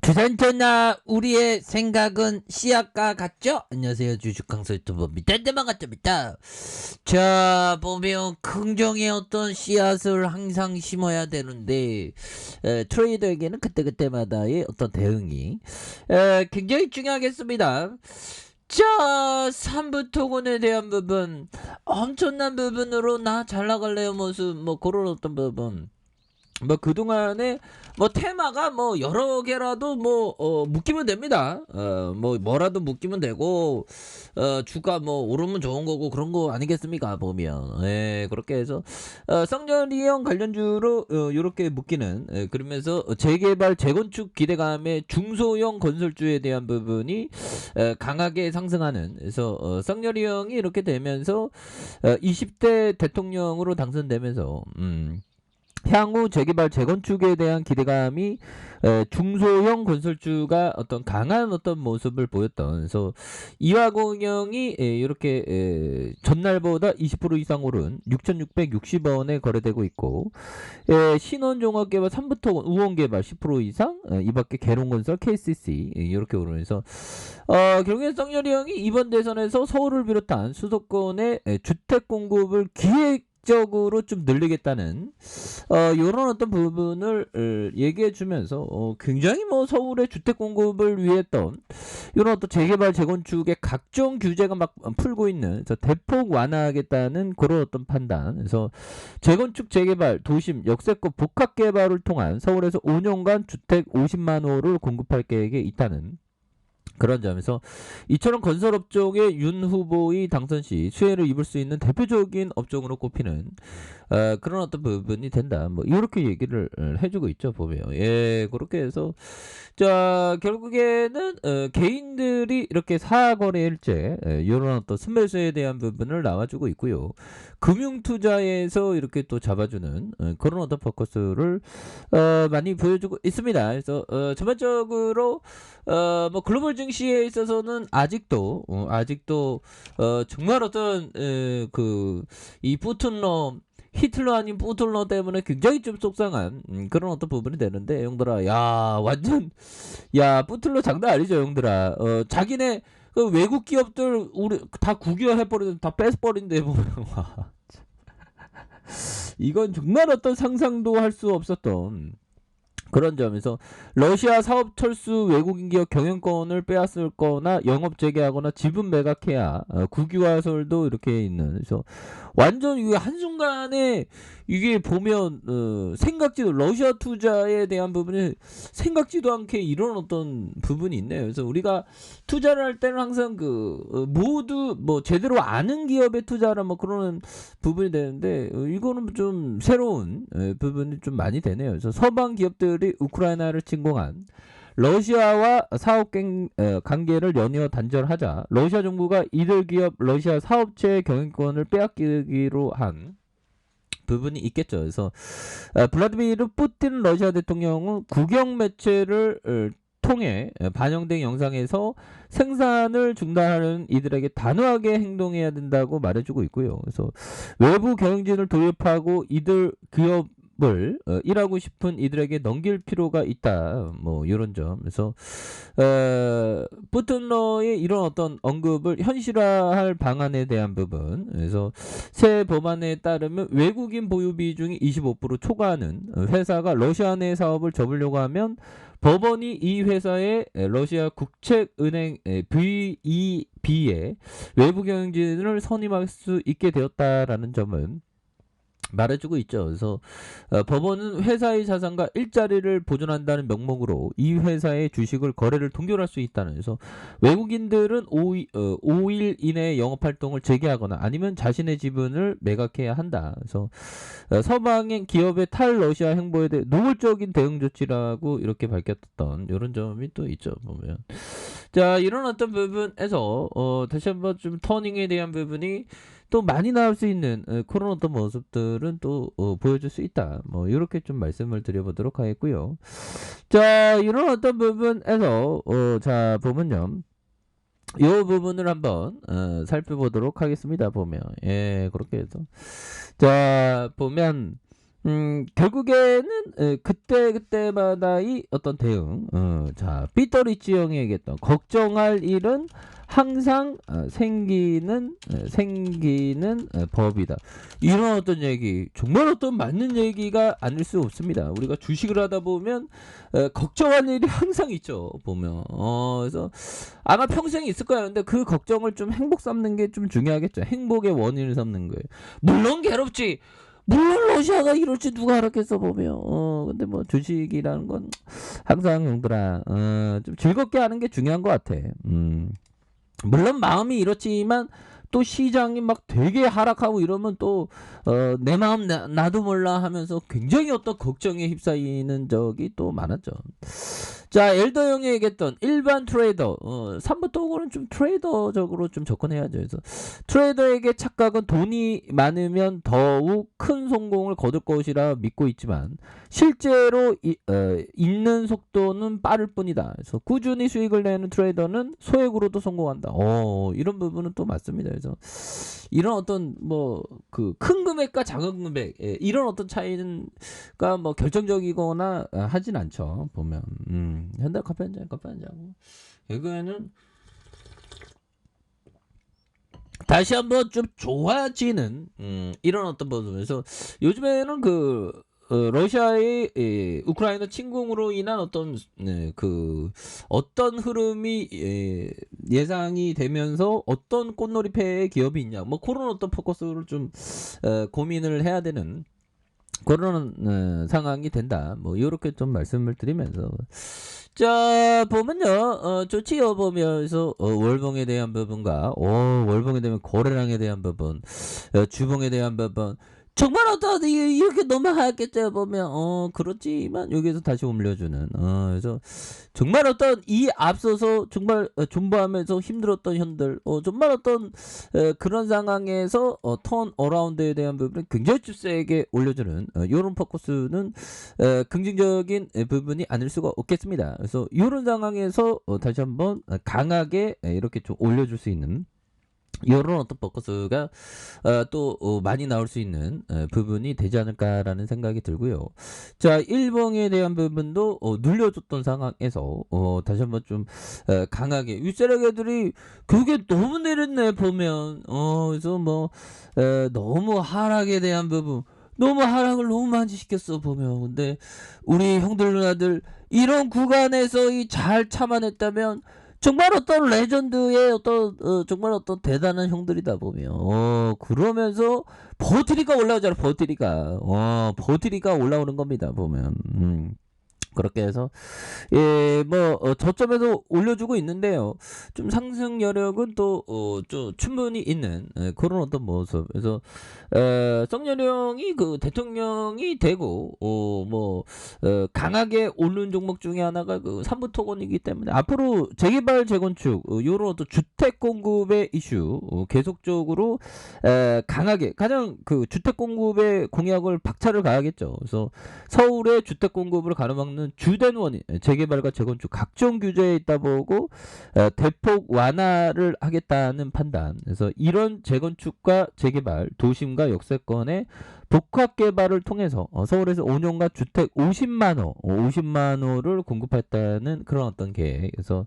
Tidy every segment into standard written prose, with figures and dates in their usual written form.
주산전화 우리의 생각은 씨앗과 같죠? 안녕하세요, 주식강사 유튜버입니다. 반갑습니다. 자, 보면 긍정의 어떤 씨앗을 항상 심어야 되는데 트레이더에게는 그때그때마다의 어떤 대응이 굉장히 중요하겠습니다. 자, 3부 토건에 대한 부분, 엄청난 부분으로 나 잘 나갈래요 모습, 뭐 그런 어떤 부분, 뭐 그동안에 뭐 테마가 뭐 여러 개라도 뭐 묶이면 됩니다. 뭐 뭐라도 묶이면 되고, 주가 뭐 오르면 좋은 거고 그런 거 아니겠습니까 보면. 예, 그렇게 해서 쌍전이형 관련주로 요렇게 묶이는, 그러면서 재개발 재건축 기대감의 중소형 건설주에 대한 부분이 강하게 상승하는. 그래서 쌍전이형이 이렇게 되면서 20대 대통령으로 당선되면서 향후 재개발 재건축에 대한 기대감이 중소형 건설주가 어떤 강한 어떤 모습을 보였던. 그래서 이화공영이 이렇게 전날보다 20% 이상 오른 6,660원에 거래되고 있고, 신원종합개발 3부토건 우원개발 10% 이상, 이 밖에 계룡건설 KCC 이렇게 오르면서 결국엔 쌍열이 형이 이번 대선에서 서울을 비롯한 수도권의 주택 공급을 기획적으로 좀 늘리겠다는 요런 어떤 부분을 얘기해 주면서 굉장히 뭐 서울의 주택 공급을 위했던 요런 어떤 재개발 재건축의 각종 규제가 막 풀고 있는, 그래서 대폭 완화하겠다는 그런 어떤 판단. 그래서 재건축 재개발 도심 역세권 복합 개발을 통한 서울에서 5년간 주택 50만 호를 공급할 계획에 있다는 그런 점에서 이처럼 건설업종의 윤 후보의 당선 시 수혜를 입을 수 있는 대표적인 업종으로 꼽히는 그런 어떤 부분이 된다. 뭐 이렇게 얘기를 해주고 있죠 보면. 예, 그렇게 해서 자, 결국에는 개인들이 이렇게 사거래일제 이런 어떤 순매수에 대한 부분을 나와주고 있고요. 금융투자에서 이렇게 또 잡아주는 그런 어떤 포커스를 많이 보여주고 있습니다. 그래서 전반적으로 뭐 글로벌 증시에 있어서는 아직도 정말 어떤 이 푸틴러 히틀러 아닌 푸틀러 때문에 굉장히 좀 속상한 그런 어떤 부분이 되는데, 형들아, 야 완전, 야 푸틀러 장난 아니죠 형들아. 자기네 그 외국 기업들 우리 다 국유화해버리는, 다 뺏어버린데 보면 와, 이건 정말 어떤 상상도 할 수 없었던 그런 점에서 러시아 사업 철수 외국인 기업 경영권을 빼앗을 거나 영업 재개하거나 지분 매각해야 국유화설도 이렇게 있는. 그래서 완전 이게 한순간에 이게 보면 생각지도, 러시아 투자에 대한 부분이 생각지도 않게 이런 어떤 부분이 있네요. 그래서 우리가 투자를 할 때는 항상 모두 뭐 제대로 아는 기업에 투자하라 뭐 그런 부분이 되는데, 이거는 좀 새로운 부분이 좀 많이 되네요. 그래서 서방 기업들이 우크라이나를 침공한 러시아와 사업 관계를 연이어 단절하자 러시아 정부가 이들 기업 러시아 사업체 경영권을 빼앗기기로 한 부분이 있겠죠. 그래서 블라디미르 푸틴 러시아 대통령은 국영 매체를 통해 반영된 영상에서 생산을 중단하는 이들에게 단호하게 행동해야 된다고 말해주고 있고요. 그래서 외부 경영진을 도입하고 이들 기업을 일하고 싶은 이들에게 넘길 필요가 있다. 뭐 이런 점. 그래서 푸틴러의 이런 어떤 언급을 현실화할 방안에 대한 부분. 그래서 새 법안에 따르면 외국인 보유 비중이 25% 초과하는 회사가 러시아 내 사업을 접으려고 하면 법원이 이 회사의 러시아 국책은행 VEB에 외부 경영진을 선임할 수 있게 되었다라는 점은 말해주고 있죠. 그래서 법원은 회사의 자산과 일자리를 보존한다는 명목으로 이 회사의 주식을 거래를 동결할 수 있다는. 그래서 외국인들은 5일 이내에 영업활동을 재개하거나 아니면 자신의 지분을 매각해야 한다. 그래서 서방의 기업의 탈러시아 행보에 대해 노골적인 대응 조치라고 이렇게 밝혔던 이런 점이 또 있죠 보면. 자, 이런 어떤 부분에서 다시 한번 좀 터닝에 대한 부분이 또 많이 나올 수 있는 그런 어떤 모습들은 또 보여줄 수 있다. 뭐 이렇게 좀 말씀을 드려보도록 하겠고요. 자, 이런 어떤 부분에서 자 보면요, 이 부분을 한번 살펴보도록 하겠습니다. 보면, 예, 그렇게 해서 자 보면 결국에는 그때그때마다의 어떤 대응. 자, 삐떠리치 형이 얘기했던 걱정할 일은 항상 생기는 법이다. 이런 어떤 얘기, 정말 어떤 맞는 얘기가 아닐 수 없습니다. 우리가 주식을 하다 보면 걱정할 일이 항상 있죠. 보면. 그래서 아마 평생 있을 거예요. 근데 그 걱정을 좀 행복 삼는 게 좀 중요하겠죠. 행복의 원인을 삼는 거예요. 물론 괴롭지. 물론 러시아가 이럴지 누가 알았겠어 보면. 근데 뭐 주식이라는 건 항상 형들아, 좀 즐겁게 하는 게 중요한 것 같아. 물론 마음이 이렇지만 또 시장이 막 되게 하락하고 이러면 또 내 마음 나도 몰라 하면서 굉장히 어떤 걱정에 휩싸이는 적이 또 많았죠. 자, 엘더 형이 얘기했던 일반 트레이더, 3부터 5는 좀 트레이더적으로 좀 접근해야죠. 그래서 트레이더에게 착각은 돈이 많으면 더욱 큰 성공을 거둘 것이라 믿고 있지만 실제로 있는 속도는 빠를 뿐이다. 그래서 꾸준히 수익을 내는 트레이더는 소액으로도 성공한다. 이런 부분은 또 맞습니다. 그래서 이런 어떤 뭐 그 큰 금액과 작은 금액, 이런 어떤 차이는가 뭐 결정적이거나 하진 않죠. 보면 현대 커피 한 잔 하고 결국에는 다시 한번 좀 좋아지는 이런 어떤 부분에서 요즘에는 러시아의 우크라이나 침공으로 인한 어떤 어떤 흐름이 예상이 되면서 어떤 꽃놀이패의 기업이 있냐, 뭐 그런 어떤 포커스를 좀 고민을 해야 되는 그런 상황이 된다. 뭐 이렇게 좀 말씀을 드리면서 자, 보면요, 좋지요. 보면서 월봉에 대한 부분과 월봉에 대한 거래량에 대한 부분, 주봉에 대한 부분, 정말 어떤 이렇게 너무 하얗겠죠. 보면 그렇지만 여기서 다시 올려주는, 그래서 정말 어떤 이 앞서서 정말 존버하면서 힘들었던 현들, 정말 어떤 그런 상황에서 턴 어라운드에 대한 부분을 굉장히 좀 세게 올려주는 이런 포커스는 긍정적인 부분이 아닐 수가 없겠습니다. 그래서 이런 상황에서 다시 한번 강하게 이렇게 좀 올려줄 수 있는 이런 어떤 포커스가 또 많이 나올 수 있는 부분이 되지 않을까라는 생각이 들고요. 자, 일봉에 대한 부분도 눌려줬던 상황에서 다시 한번 좀 강하게 윗세력 애들이 그게 너무 내렸네 보면. 그래서 뭐 너무 하락에 대한 부분, 너무 하락을 너무 많이 시켰어 보면. 근데 우리 형들 누나들 이런 구간에서 잘 참아냈다면 정말 어떤 레전드의 어떤 정말 어떤 대단한 형들이다 보면 그러면서 버티니까 올라오잖아. 버티니까 올라오는 겁니다 보면. 그렇게 해서 뭐 저점에서 올려주고 있는데요. 좀 상승 여력은 또 좀 충분히 있는 그런 어떤 모습. 그래서 썩여령이 그 대통령이 되고 뭐 강하게 오른 종목 중에 하나가 그 삼부 토건이기 때문에 앞으로 재개발 재건축 요런 어떤 주택 공급의 이슈 계속적으로 강하게 가장 그 주택 공급의 공약을 박차를 가야겠죠. 그래서 서울의 주택 공급을 가로막는 주된 원인 재개발과 재건축 각종 규제에 있다 보고 대폭 완화를 하겠다는 판단. 그래서 이런 재건축과 재개발 도심과 역세권의 복합 개발을 통해서 서울에서 5년간 주택 50만 호를 공급했다는 그런 어떤 계획. 그래서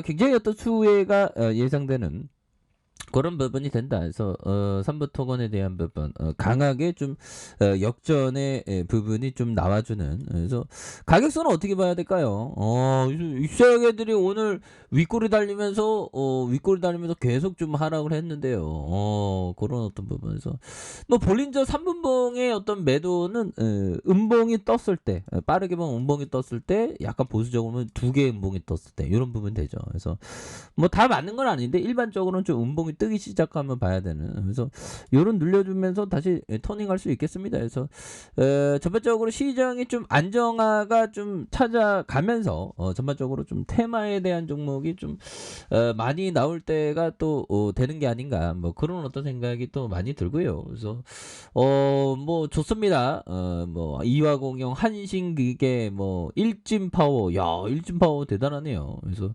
굉장히 어떤 수혜가 예상되는 그런 부분이 된다. 그래서 삼부 토건에 대한 부분 강하게 좀 역전의 부분이 좀 나와주는. 그래서 가격선은 어떻게 봐야 될까요? 입사객들이 오늘 윗골이 달리면서 계속 좀 하락을 했는데요. 그런 어떤 부분에서 뭐 볼린저 3분봉의 어떤 매도는 음봉이 떴을 때 빠르게 보면 음봉이 떴을 때 약간 보수적으로는 두 개의 음봉이 떴을 때 이런 부분 되죠. 그래서 뭐 다 맞는 건 아닌데 일반적으로는 좀 음봉이 뜨기 시작하면 봐야 되는. 그래서 요런 눌려주면서 다시 터닝할 수 있겠습니다. 그래서 전반적으로 시장이 좀 안정화가 좀 찾아가면서 전반적으로 좀 테마에 대한 종목이 좀 많이 나올 때가 또 되는 게 아닌가 뭐 그런 어떤 생각이 또 많이 들고요. 그래서 뭐 좋습니다. 뭐 이화공영, 한신기계, 뭐 일진파워, 야 일진파워 대단하네요. 그래서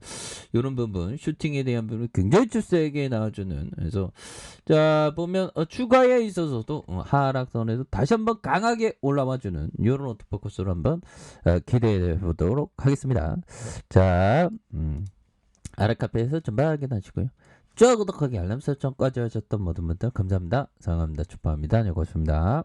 이런 부분 슈팅에 대한 부분 굉장히 좀 세게 나와주는 올라와주는. 그래서 자 보면 주가에 있어서도 하락선에서 다시 한번 강하게 올라와주는 이런 오토포커스를 한번 기대해 보도록 하겠습니다. 자 아랫카페에서 좀 확인하시고요. 쭉 구독하기 알람 설정까지 하셨던 모든 분들 감사합니다. 사랑합니다. 축하합니다. 안녕히 계십니다.